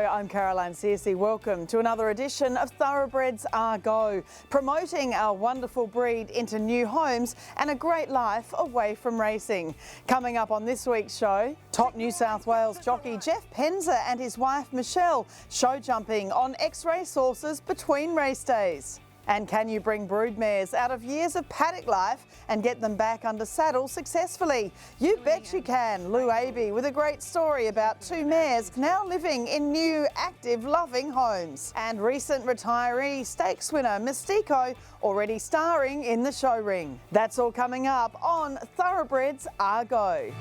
I'm Caroline Searcy. Welcome to another edition of Thoroughbreds Are Go, promoting our wonderful breed into new homes and a great life away from racing. Coming up on this week's show, top New South Wales jockey Jeff Penza and his wife Michelle show jumping on ex-racehorses between race days. And can you bring broodmares out of years of paddock life and get them back under saddle successfully? You bet you can. Lou Abey with a great story about two mares now living in new, active, loving homes. And recent retiree stakes winner Mystyko already starring in the show ring. That's all coming up on Thoroughbreds Are Go.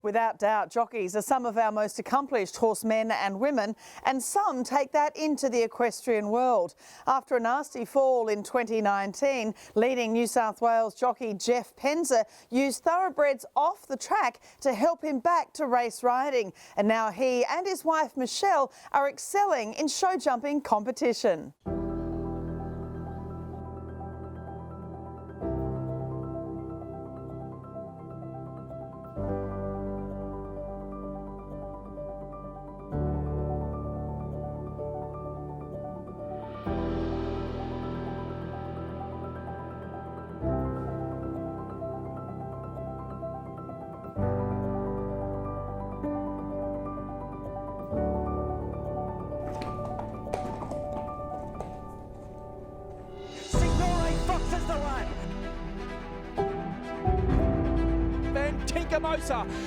Without doubt, jockeys are some of our most accomplished horsemen and women, and some take that into the equestrian world. After a nasty fall in 2019, leading New South Wales jockey Jeff Penza used thoroughbreds off the track to help him back to race riding. And now he and his wife Michelle are excelling in show jumping competition.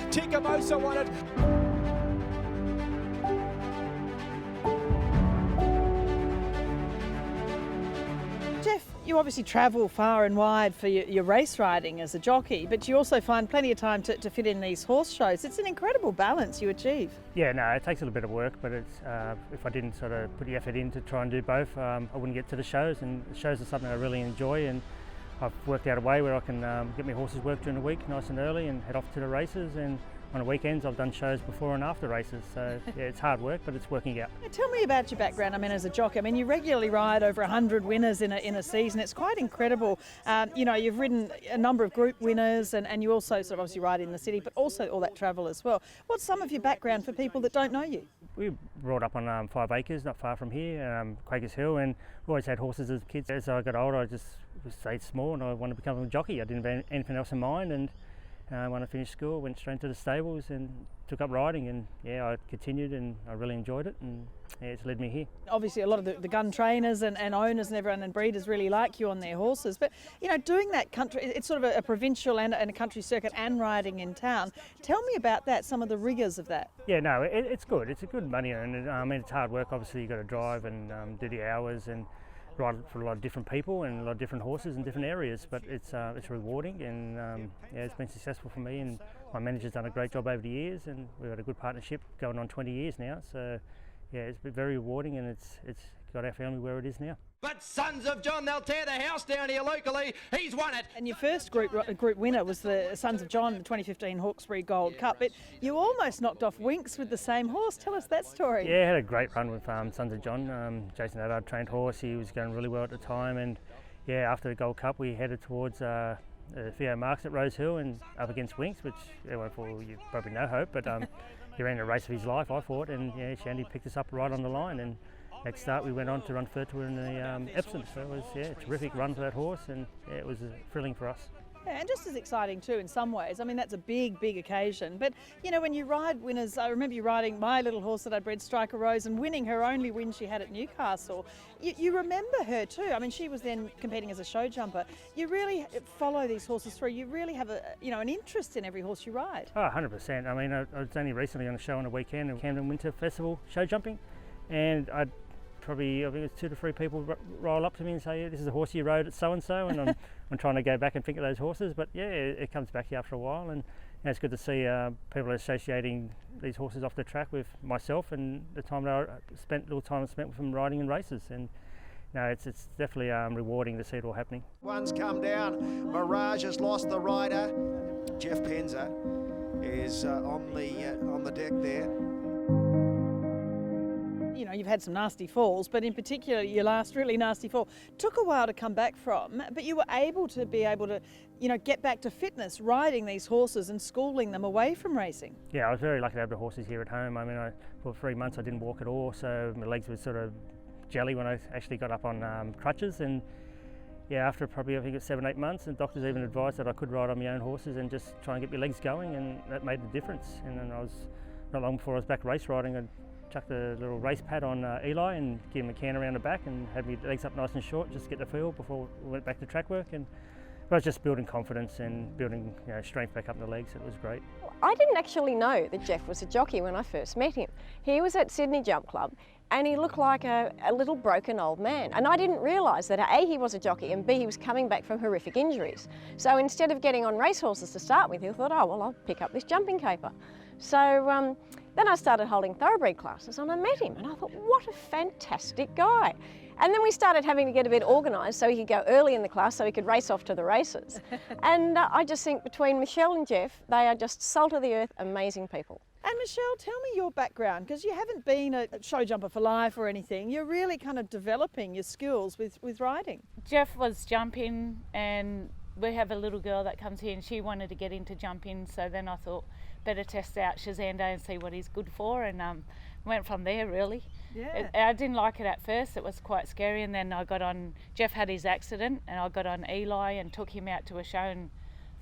Tikamosa wanted. Jeff, you obviously travel far and wide for your race riding as a jockey, but you also find plenty of time to fit in these horse shows. It's an incredible balance you achieve. Yeah, no, it takes a little bit of work, but it's if I didn't sort of put the effort in to try and do both, I wouldn't get to the shows, and the shows are something I really enjoy, and I've worked out a way where I can get my horses work during the week nice and early and head off to the races, and on the weekends I've done shows before and after races, so yeah, it's hard work, but it's working out. Tell me about your background. I mean, as a jockey, I mean, you regularly ride over 100 winners in a season. It's quite incredible. You know, you've ridden a number of group winners, and you also sort of obviously ride in the city, but also all that travel as well. What's some of your background for people that don't know you? We were brought up on 5 acres, not far from here, Quakers Hill, and we always had horses as kids. As I got older, I just stayed small and I wanted to become a jockey. I didn't have anything else in mind, and when I finished school, went straight into the stables and took up riding, and yeah, I continued and I really enjoyed it, and yeah, it's led me here. Obviously a lot of the gun trainers and owners and everyone and breeders really like you on their horses, but you know, doing that country, it's sort of a provincial and a country circuit and riding in town. Tell me about that, some of the rigours of that. Yeah, no, it's good. It's a good money, and I mean, it's hard work. Obviously you've got to drive and do the hours and ride for a lot of different people and a lot of different horses in different areas, but it's rewarding, and yeah, it's been successful for me, and my manager's done a great job over the years, and we've got a good partnership going on 20 years now, so yeah, it's been very rewarding, and it's got our family where it is now. But Sons of John, they'll tear the house down here locally. He's won it. And your first group winner was the Sons of John, the 2015 Hawkesbury Gold Cup. But you almost knocked off Winks with the same horse. Tell us that story. Yeah, I had a great run with Sons of John. Jason Allard trained horse. He was going really well at the time. And yeah, after the Gold Cup, we headed towards Theo Marks at Rose Hill and up against Winks, which everyone thought you probably no hope. But he ran the race of his life, I thought. And yeah, Shandy picked us up right on the line. And next start, we went on to run third to her in the Epsom, so it was a terrific run for that horse, and yeah, it was thrilling for us. Yeah, and just as exciting too in some ways. I mean, that's a big occasion. But you know, when you ride winners, I remember you riding my little horse that I bred, Striker Rose, and winning her only win she had at Newcastle. You remember her too. I mean, she was then competing as a show jumper. You really follow these horses through. You really have an interest in every horse you ride. Oh, 100%. I mean, I was only recently on a show on the weekend at Camden Winter Festival show jumping, and I think it's 2 to 3 people roll up to me and say, this is a horse you rode at so-and-so, and I'm trying to go back and think of those horses, but yeah, it comes back here after a while, and you know, it's good to see people associating these horses off the track with myself and the time that I spent with them riding in races, and no, it's definitely rewarding to see it all happening. One's come down, Mirage has lost the rider, Jeff Penza is on the deck there. You know, you've had some nasty falls, but in particular your last really nasty fall took a while to come back from, but you were able to get back to fitness riding these horses and schooling them away from racing. Yeah, I was very lucky to have the horses here at home. I mean, for 3 months I didn't walk at all, so my legs were sort of jelly when I actually got up on crutches. And yeah, after probably I think it's 7-8 months, and doctors even advised that I could ride on my own horses and just try and get my legs going, and that made the difference. And then not long before I was back race riding, I chucked a little race pad on Eli and gave him a can around the back and had my legs up nice and short just to get the feel before we went back to track work. And I was just building confidence and building strength back up in the legs. It was great. I didn't actually know that Jeff was a jockey when I first met him. He was at Sydney Jump Club and he looked like a little broken old man. And I didn't realise that A, he was a jockey, and B, he was coming back from horrific injuries. So instead of getting on racehorses to start with, he thought, oh, well, I'll pick up this jumping caper. So then I started holding thoroughbred classes and I met him and I thought, what a fantastic guy. And then we started having to get a bit organised so he could go early in the class so he could race off to the races. And I just think between Michelle and Jeff, they are just salt of the earth, amazing people. And Michelle, tell me your background, because you haven't been a show jumper for life or anything. You're really kind of developing your skills with riding. Jeff was jumping, and we have a little girl that comes here and she wanted to get into jumping, so then I thought better test out Shazando and see what he's good for, and went from there really. Yeah. I didn't like it at first, it was quite scary, and then I got on, Jeff had his accident and I got on Eli and took him out to a show and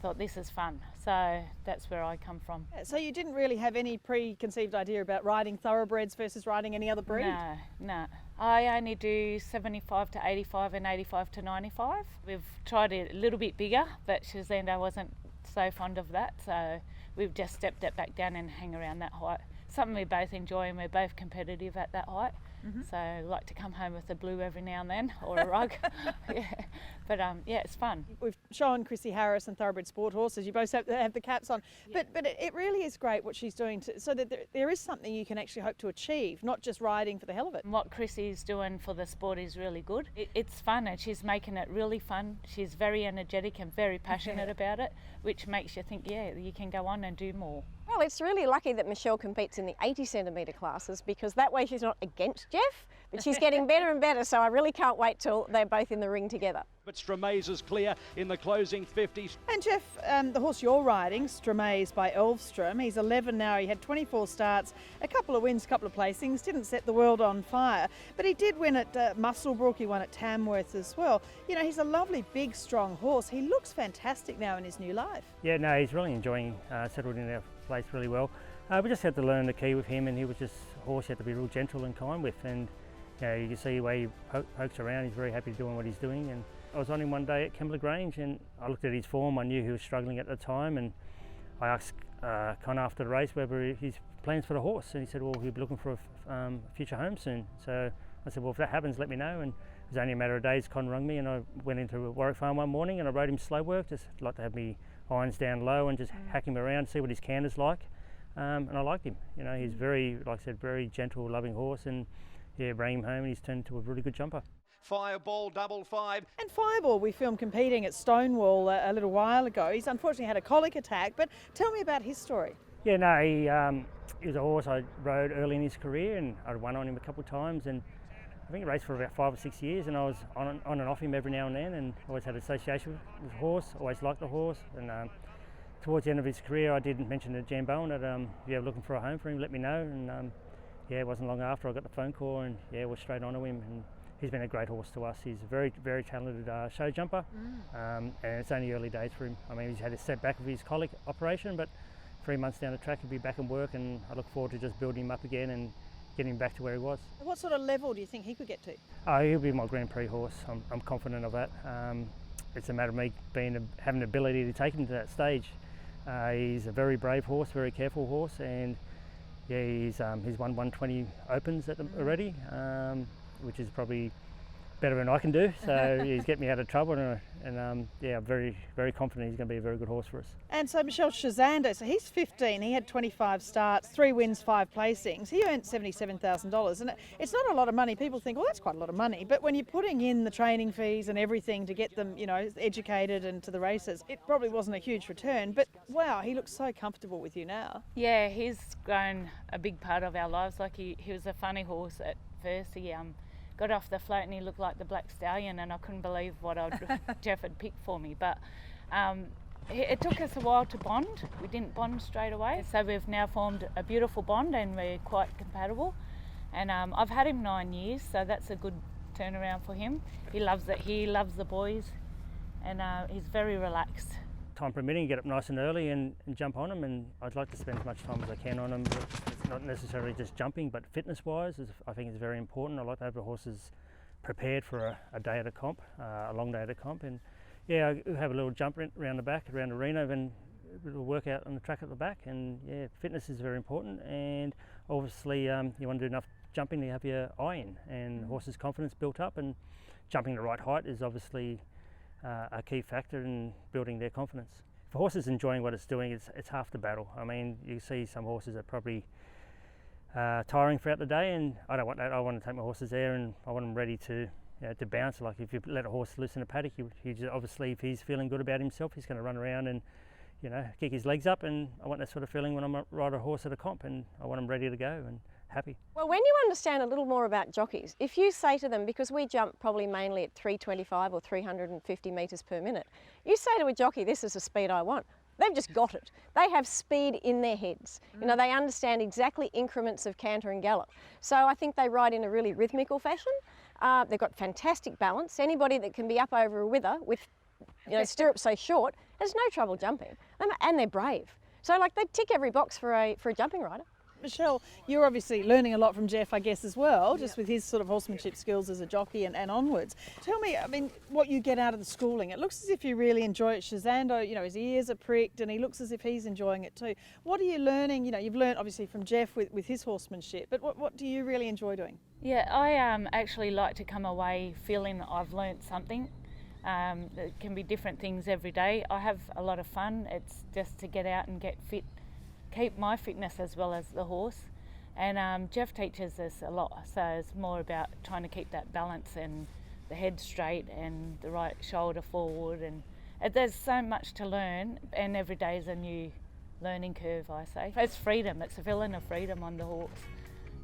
thought this is fun. So that's where I come from. So you didn't really have any preconceived idea about riding thoroughbreds versus riding any other breed? No. I only do 75 to 85 and 85 to 95. We've tried it a little bit bigger, but Shazando wasn't so fond of that, so we've just stepped it back down and hang around that height. Something we both enjoy, and we're both competitive at that height. Mm-hmm. So I like to come home with a blue every now and then, or a rug. Yeah. But yeah, it's fun. We've shown Chrissy Harris and Thoroughbred Sport Horses. You both have the caps on. Yeah. But it really is great what she's doing so that there is something you can actually hope to achieve, not just riding for the hell of it. What Chrissy's doing for the sport is really good. It's fun, and she's making it really fun. She's very energetic and very passionate about it, which makes you think, yeah, you can go on and do more. Well, it's really lucky that Michelle competes in the 80 centimetre classes, because that way she's not against Jeff, but she's getting better and better, so I really can't wait till they're both in the ring together. But Stramaze is clear in the closing 50s. And Jeff, the horse you're riding, Stramaze by Elvstrom, he's 11 now, he had 24 starts, a couple of wins, a couple of placings, didn't set the world on fire, but he did win at Musselbrook, he won at Tamworth as well. You know, he's a lovely, big, strong horse. He looks fantastic now in his new life. Yeah, no, he's really enjoying, settled in our place really well. We just had to learn the key with him, and he was just a horse you had to be real gentle and kind with, and you know, you can see the way he pokes around, he's very happy doing what he's doing. And I was on him one day at Kembla Grange and I looked at his form, I knew he was struggling at the time, and I asked Connor after the race whether his plans for the horse, and he said, well, he'll be looking for a future home soon. So I said, well, if that happens, let me know. And it was only a matter of days. Connor rung me and I went into Warwick Farm one morning and I rode him slow work, just like to have me irons down low and just hack him around, see what his canter's like. And I liked him. You know, he's very, like I said, very gentle, loving horse, and yeah, bring him home and he's turned into a really good jumper. Fireball, double five. And Fireball, we filmed competing at Stonewall a little while ago. He's unfortunately had a colic attack, but tell me about his story. Yeah, no, he was a horse I rode early in his career, and I won on him a couple of times, and I think he raced for about 5 or 6 years, and I was on and off him every now and then, and always had association with the horse, always liked the horse. And towards the end of his career, I did mention to Jan Bowen that if you're looking for a home for him, let me know. And yeah, it wasn't long after I got the phone call, and yeah, we're straight onto him. And he's been a great horse to us. He's a very, very talented show jumper, and it's only early days for him. I mean, he's had a setback with his colic operation, but 3 months down the track, he'll be back in work, and I look forward to just building him up again and getting him back to where he was. What sort of level do you think he could get to? He'll be my Grand Prix horse. I'm confident of that. It's a matter of me having the ability to take him to that stage. He's a very brave horse, very careful horse, and yeah, he's won 120 opens already, which is probably better than I can do, so he's getting me out of trouble, and yeah, I'm very, very confident he's going to be a very good horse for us. And so Michelle Shazando, so he's 15, he had 25 starts, 3 wins, 5 placings. He earned $77,000, and it's not a lot of money. People think, well, that's quite a lot of money, but when you're putting in the training fees and everything to get them, you know, educated and to the races, it probably wasn't a huge return, but wow, he looks so comfortable with you now. Yeah, he's grown a big part of our lives. Like he was a funny horse at first. He got off the float and he looked like the Black Stallion, and I couldn't believe what Jeff had picked for me. But it took us a while to bond. We didn't bond straight away. So we've now formed a beautiful bond and we're quite compatible. And I've had him 9 years, so that's a good turnaround for him. He loves it. He loves the boys, and he's very relaxed. Time permitting, get up nice and early and jump on them, and I'd like to spend as much time as I can on them. But it's not necessarily just jumping, but fitness-wise, I think is very important. I like to have the horses prepared for a day at a comp, a long day at a comp, and yeah, I have a little jump around the back, around the arena, then a little workout on the track at the back, and yeah, fitness is very important, and obviously you want to do enough jumping to have your eye in, and horses' confidence built up, and jumping the right height is obviously a key factor in building their confidence. If a horse is enjoying what it's doing, it's half the battle. I mean, you see some horses are probably tiring throughout the day, and I don't want that. I want to take my horses there, and I want them ready to bounce. Like if you let a horse loose in a paddock, he just, obviously if he's feeling good about himself, he's going to run around and kick his legs up, and I want that sort of feeling when I ride a horse at a comp, and I want him ready to go and happy. Well, when you understand a little more about jockeys, if you say to them, because we jump probably mainly at 325 or 350 metres per minute, you say to a jockey, this is the speed I want. They've just got it. They have speed in their heads. You know, they understand exactly increments of canter and gallop. So I think they ride in a really rhythmical fashion. They've got fantastic balance. Anybody that can be up over a wither with stirrups so short has no trouble jumping. And they're brave. So like they tick every box for a jumping rider. Michelle, you're obviously learning a lot from Jeff, I guess, as well, just with his sort of horsemanship skills as a jockey and onwards. Tell me, I mean, what you get out of the schooling. It looks as if you really enjoy it. Shazando, his ears are pricked and he looks as if he's enjoying it too. What are you learning? You've learned obviously from Jeff with his horsemanship, but what do you really enjoy doing? Yeah, I actually like to come away feeling that I've learnt something. It can be different things every day. I have a lot of fun. It's just to get out and get fit, keep my fitness as well as the horse, and Jeff teaches us a lot, so it's more about trying to keep that balance and the head straight and the right shoulder forward, and there's so much to learn, and every day is a new learning curve, I say. It's freedom, it's a feeling of freedom on the horse.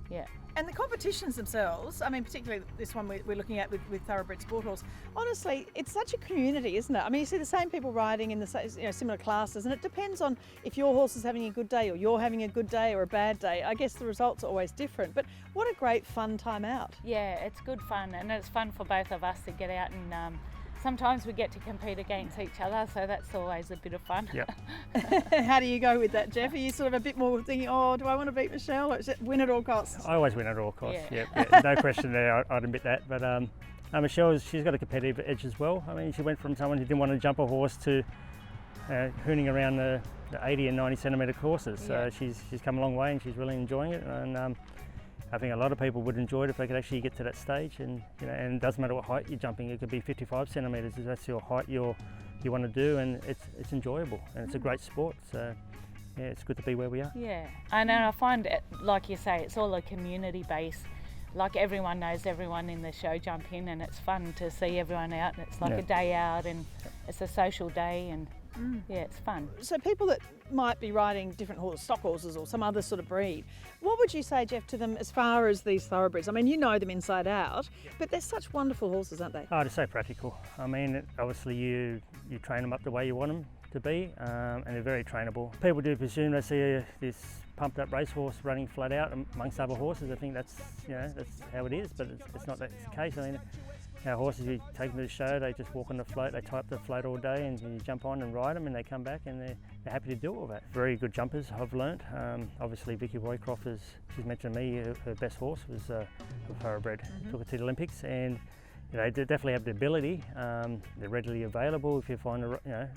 Yeah. And the competitions themselves, I mean, particularly this one we're looking at with Thoroughbred Sport Horse, honestly, it's such a community, isn't it? I mean, you see the same people riding in the similar classes, and it depends on if your horse is having a good day or you're having a good day or a bad day. I guess the results are always different, but what a great fun time out. Yeah, it's good fun, and it's fun for both of us to get out and sometimes we get to compete against each other, so that's always a bit of fun. Yep. How do you go with that, Jeff? Are you sort of a bit more thinking, oh, do I want to beat Michelle, or is it win at all costs? I always win at all costs, yeah. Yep. No question there, I'd admit that. But Michelle, she's got a competitive edge as well. I mean, she went from someone who didn't want to jump a horse to hooning around the 80 and 90 centimetre courses. So she's come a long way and she's really enjoying it. And I think a lot of people would enjoy it if they could actually get to that stage, and and it doesn't matter what height you're jumping. It could be 55 centimetres if that's your height you want to do, and it's enjoyable and it's a great sport. So yeah, it's good to be where we are. Yeah, and I find it, like you say, it's all a community base. Like everyone knows everyone in the show jumping, and it's fun to see everyone out, and it's like a day out, and it's a social day, and yeah, it's fun. So people that might be riding different stock horses or some other sort of breed, what would you say, Jeff, to them as far as these thoroughbreds? I mean, you know them inside out, but they're such wonderful horses, aren't they? Oh, they're so practical. I mean, obviously you train them up the way you want them to be, and they're very trainable. People do presume they see this pumped up racehorse running flat out amongst other horses. I think that's how it is, but it's not that the case. I mean, our horses, you take them to the show, they just walk on the float, they tie up the float all day, and you jump on and ride them, and they come back and they're happy to do all that. Very good jumpers, I've learnt. Obviously Vicky Roycroft, she's mentioned to me, her best horse was a Thoroughbred. Took her to the Olympics, and they definitely have the ability. They're readily available if you find a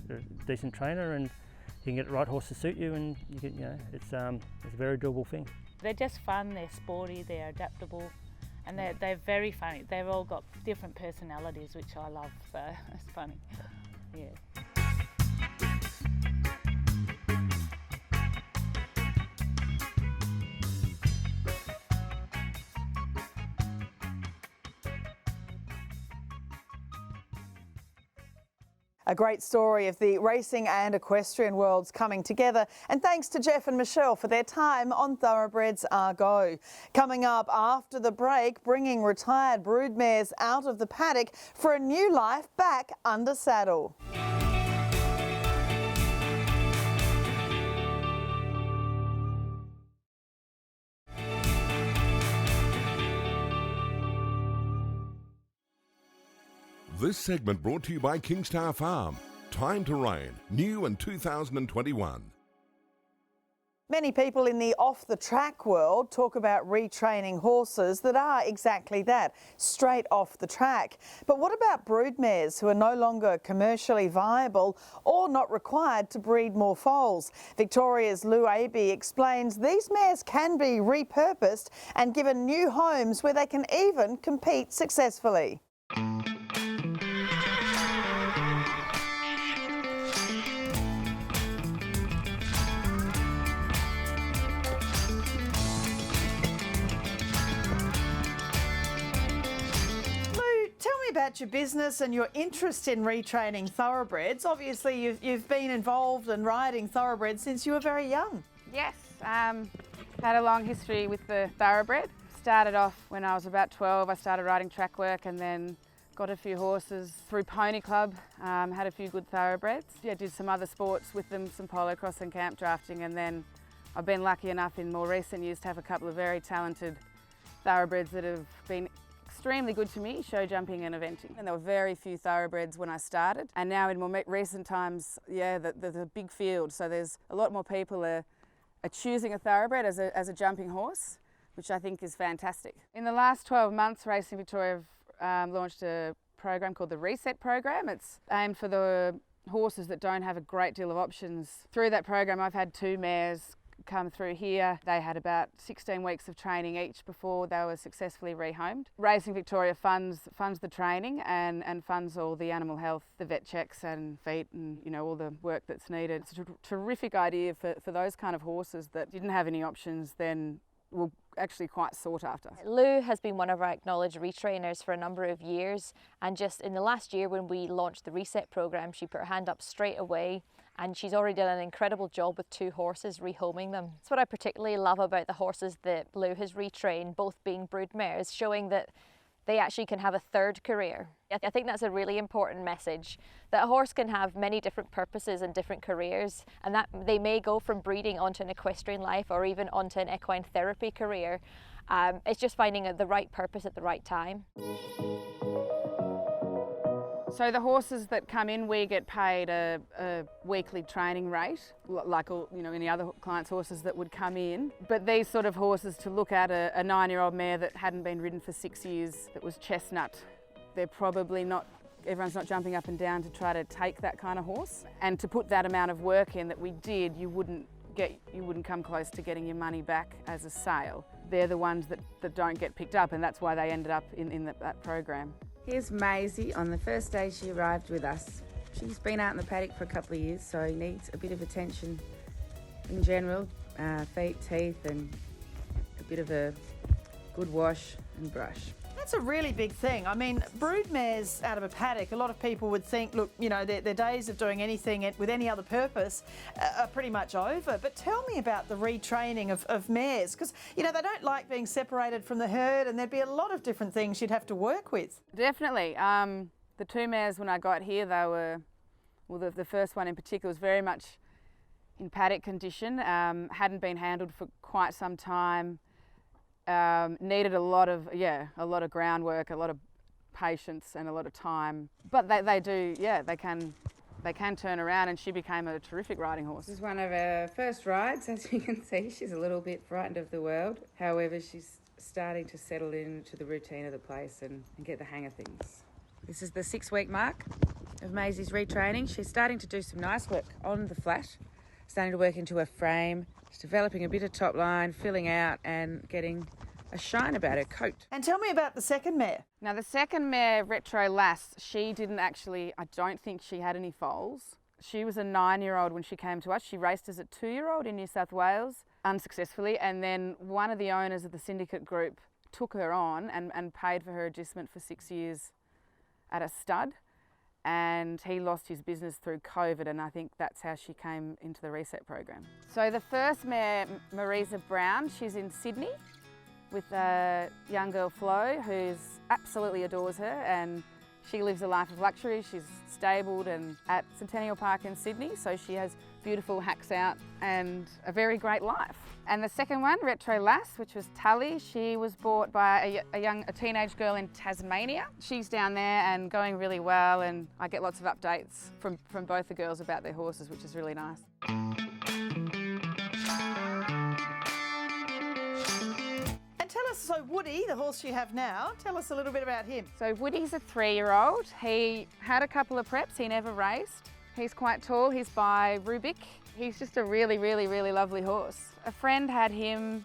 decent trainer, and you can get the right horse to suit you, and you can, it's a very doable thing. They're just fun, they're sporty, they're adaptable, And they're very funny. They've all got different personalities, which I love, so it's funny. Yeah. A great story of the racing and equestrian worlds coming together, and thanks to Jeff and Michelle for their time on Thoroughbreds Are Go. Coming up after the break, bringing retired broodmares out of the paddock for a new life back under saddle. This segment brought to you by Kingstar Farm. Time to Reign, new in 2021. Many people in the off-the-track world talk about retraining horses that are exactly that, straight off the track. But what about broodmares who are no longer commercially viable or not required to breed more foals? Victoria's Abey explains these mares can be repurposed and given new homes where they can even compete successfully. About your business and your interest in retraining thoroughbreds. Obviously you've been involved in riding thoroughbreds since you were very young. Yes, had a long history with the thoroughbred. Started off when I was about 12. I started riding track work and then got a few horses through Pony Club, had a few good thoroughbreds. Yeah, did some other sports with them, some polo cross and camp drafting, and then I've been lucky enough in more recent years to have a couple of very talented thoroughbreds that have been extremely good to me, show jumping and eventing. And there were very few thoroughbreds when I started, and now in more recent times, yeah, there's a big field, so there's a lot more people are choosing a thoroughbred as a jumping horse, which I think is fantastic. In the last 12 months, Racing Victoria have launched a program called the Reset program. It's aimed for the horses that don't have a great deal of options. Through that program, I've had 2 mares come through here. They had about 16 weeks of training each before they were successfully rehomed. Racing Victoria funds the training and funds all the animal health, the vet checks and feet and all the work that's needed. It's a terrific idea for those kind of horses that didn't have any options, then were actually quite sought after. Lou has been one of our acknowledged retrainers for a number of years, and just in the last year when we launched the Reset program, she put her hand up straight away, and she's already done an incredible job with 2 horses, rehoming them. That's what I particularly love about the horses that Lou has retrained, both being broodmares, showing that they actually can have a third career. I think that's a really important message, that a horse can have many different purposes and different careers, and that they may go from breeding onto an equestrian life or even onto an equine therapy career. It's just finding the right purpose at the right time. So the horses that come in, we get paid a weekly training rate, like all, any other clients' horses that would come in. But these sort of horses, to look at a 9-year-old mare that hadn't been ridden for 6 years, that was chestnut, they're probably not, everyone's not jumping up and down to try to take that kind of horse. And to put that amount of work in that we did, you wouldn't come close to getting your money back as a sale. They're the ones that don't get picked up, and that's why they ended up in that program. Here's Maisie. On the first day she arrived with us. She's been out in the paddock for a couple of years, so needs a bit of attention in general, feet, teeth, and a bit of a good wash and brush. That's a really big thing. I mean, broodmares out of a paddock, a lot of people would think, look, their days of doing anything with any other purpose are pretty much over. But tell me about the retraining of mares, because, they don't like being separated from the herd, and there'd be a lot of different things you'd have to work with. Definitely. The 2 mares when I got here, they were, well, the first one in particular was very much in paddock condition, hadn't been handled for quite some time. Needed a lot of groundwork, a lot of patience and a lot of time. But they do, they can turn around, and she became a terrific riding horse. This is one of her first rides. As you can see, she's a little bit frightened of the world. However, she's starting to settle into the routine of the place and get the hang of things. This is the 6-week mark of Maisie's retraining. She's starting to do some nice work on the flat, starting to work into her frame. She's developing a bit of top line, filling out and getting a shine about her coat. And tell me about the second mare. Now the second mare, Retro Lass, she didn't actually, I don't think she had any foals. She was a 9-year-old when she came to us. She raced as a 2-year-old in New South Wales unsuccessfully, and then one of the owners of the syndicate group took her on and paid for her adjustment for 6 years at a stud, and he lost his business through COVID, and I think that's how she came into the reset program. So the first mare, Marisa Brown, she's in Sydney with a young girl, Flo, who absolutely adores her, and she lives a life of luxury. She's stabled and at Centennial Park in Sydney, so she has beautiful hacks out and a very great life. And the second one, Retro Lass, which was Tully, she was bought by a teenage girl in Tasmania. She's down there and going really well, and I get lots of updates from both the girls about their horses, which is really nice. So Woody, the horse you have now, tell us a little bit about him. So Woody's a 3-year-old. He had a couple of preps, he never raced. He's quite tall, he's by Rubik. He's just a really, really, really lovely horse. A friend had him,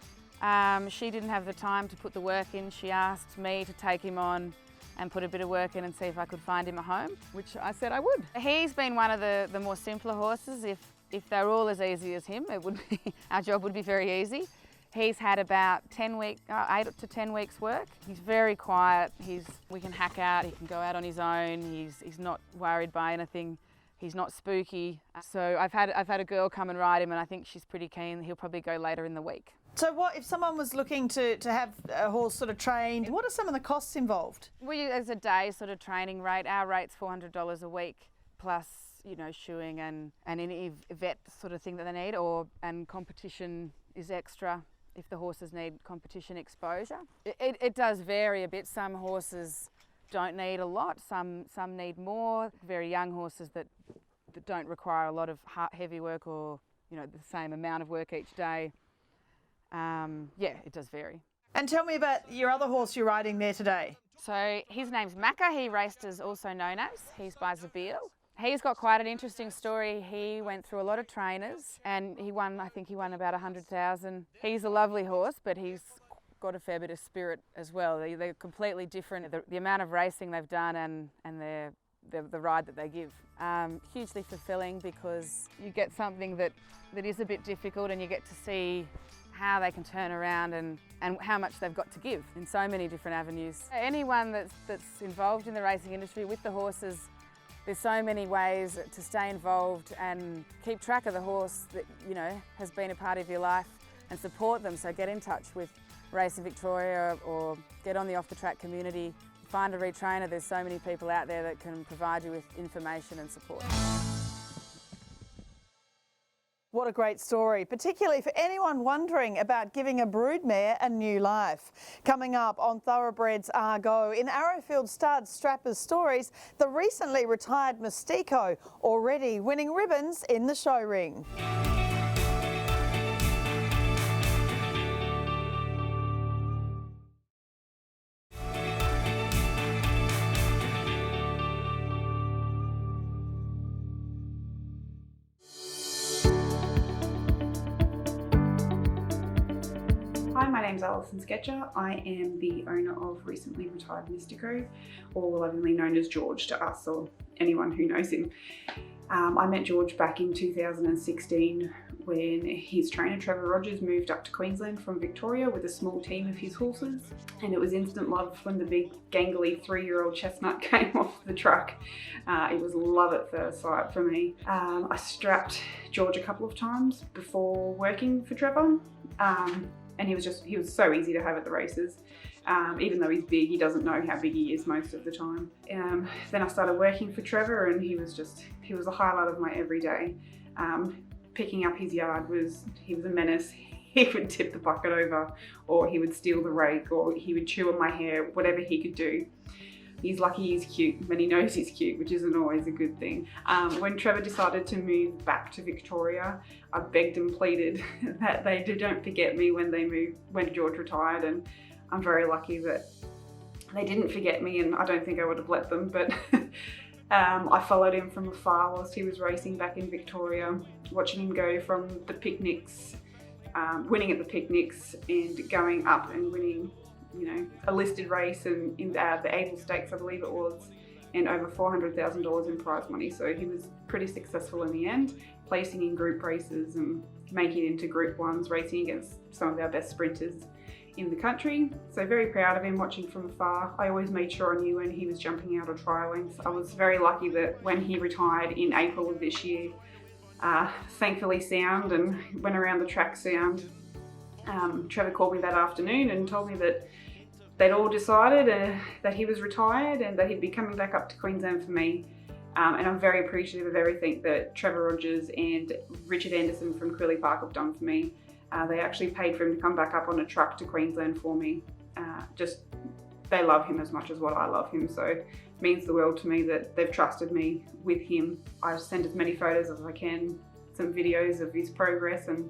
she didn't have the time to put the work in. She asked me to take him on and put a bit of work in and see if I could find him a home, which I said I would. He's been one of the more simpler horses. If they're all as easy as him, our job would be very easy. He's had about 8 to 10 weeks work. He's very quiet. We can hack out. He can go out on his own. He's not worried by anything. He's not spooky. So I've had a girl come and ride him, and I think she's pretty keen. He'll probably go later in the week. So what if someone was looking to have a horse sort of trained? What are some of the costs involved? As a day sort of training rate, our rate's $400 a week plus, shoeing and any vet sort of thing that they need, and competition is extra if the horses need competition exposure. It does vary a bit. Some horses don't need a lot, some need more. Very young horses that don't require a lot of heavy work or the same amount of work each day. It does vary. And tell me about your other horse you're riding there today. So his name's Macca. He raced as also known as. He's by Zabeel. He's got quite an interesting story. He went through a lot of trainers and I think he won about 100,000. He's a lovely horse, but he's got a fair bit of spirit as well. They're completely different. The amount of racing they've done and the ride that they give. Hugely fulfilling because you get something that is a bit difficult and you get to see how they can turn around and how much they've got to give in so many different avenues. Anyone that's involved in the racing industry with the horses, there's so many ways to stay involved and keep track of the horse that has been a part of your life and support them. So get in touch with Racing Victoria or get on the off the track community. Find a retrainer. There's so many people out there that can provide you with information and support. What a great story, particularly for anyone wondering about giving a broodmare a new life. Coming up on Thoroughbreds Are Go, in Arrowfield Stud Strappers Stories, the recently retired Mystyko already winning ribbons in the show ring. Hi, my name's Alison Sketcher. I am the owner of recently retired Mystyko, or lovingly known as George to us or anyone who knows him. I met George back in 2016 when his trainer Trevor Rogers moved up to Queensland from Victoria with a small team of his horses, and it was instant love when the big gangly 3-year-old chestnut came off the truck. It was love at first sight for me. I strapped George a couple of times before working for Trevor. And he was so easy to have at the races. Even though he's big, he doesn't know how big he is most of the time. Then I started working for Trevor, and he was the highlight of my everyday. Picking up his yard he was a menace. He would tip the bucket over, or he would steal the rake, or he would chew on my hair, whatever he could do. He's lucky he's cute, but he knows he's cute, which isn't always a good thing. When Trevor decided to move back to Victoria, I begged and pleaded that they don't forget me when George retired, and I'm very lucky that they didn't forget me, and I don't think I would have let them, but I followed him from afar whilst he was racing back in Victoria, watching him go from the picnics winning at the picnics and going up and winning, you know, a listed race and in the Abey Stakes, I believe it was, and over $400,000 in prize money. So he was pretty successful in the end, placing in group races and making it into Group 1s, racing against some of our best sprinters in the country. So very proud of him, watching from afar. I always made sure I knew when he was jumping out or trialling. So I was very lucky that when he retired in April of this year, thankfully sound and went around the track sound. Trevor called me that afternoon and told me that they'd all decided that he was retired and that he'd be coming back up to Queensland for me. And I'm very appreciative of everything that Trevor Rogers and Richard Anderson from Quilly Park have done for me. They actually paid for him to come back up on a truck to Queensland for me. They love him as much as what I love him, so it means the world to me that they've trusted me with him. I send as many photos as I can, some videos of his progress, and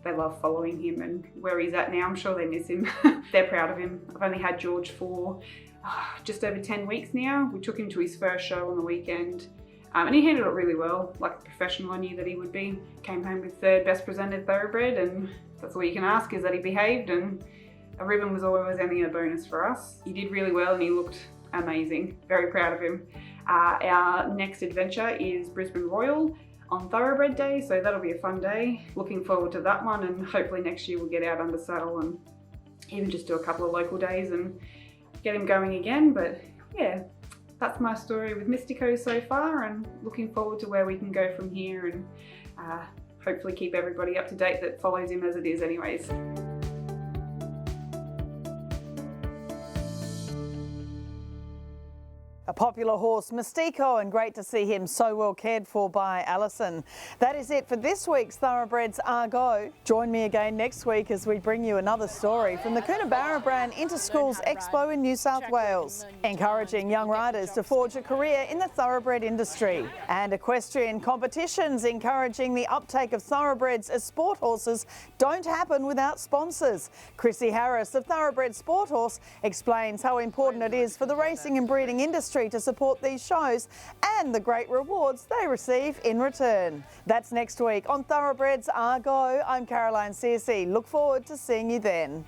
they love following him and where he's at now. I'm sure they miss him. They're proud of him. I've only had George for just over 10 weeks now. We took him to his first show on the weekend. And he handled it really well, like a professional I knew that he would be. Came home with third best presented thoroughbred, and that's all you can ask, is that he behaved, and a ribbon was always only a bonus for us. He did really well and he looked amazing. Very proud of him. Our next adventure is Brisbane Royal on Thoroughbred Day, so that'll be a fun day. Looking forward to that one, and hopefully next year we'll get out under saddle and even just do a couple of local days and get him going again. But yeah, that's my story with Mystyko so far, and looking forward to where we can go from here, and hopefully keep everybody up to date that follows him as it is anyways. A popular horse, Mystyko, and great to see him so well cared for by Alison. That is it for this week's Thoroughbreds Are Go. Join me again next week as we bring you another story from the Coonabarabran Inter-Schools Expo in New South Wales, encouraging young riders to forge a career in the thoroughbred industry, and equestrian competitions encouraging the uptake of thoroughbreds as sport horses don't happen without sponsors. Chrissy Harris of Thoroughbred Sport Horse explains how important it is for the racing and breeding industry to support these shows and the great rewards they receive in return. That's next week on Thoroughbreds Are Go. I'm Caroline Searcy. Look forward to seeing you then.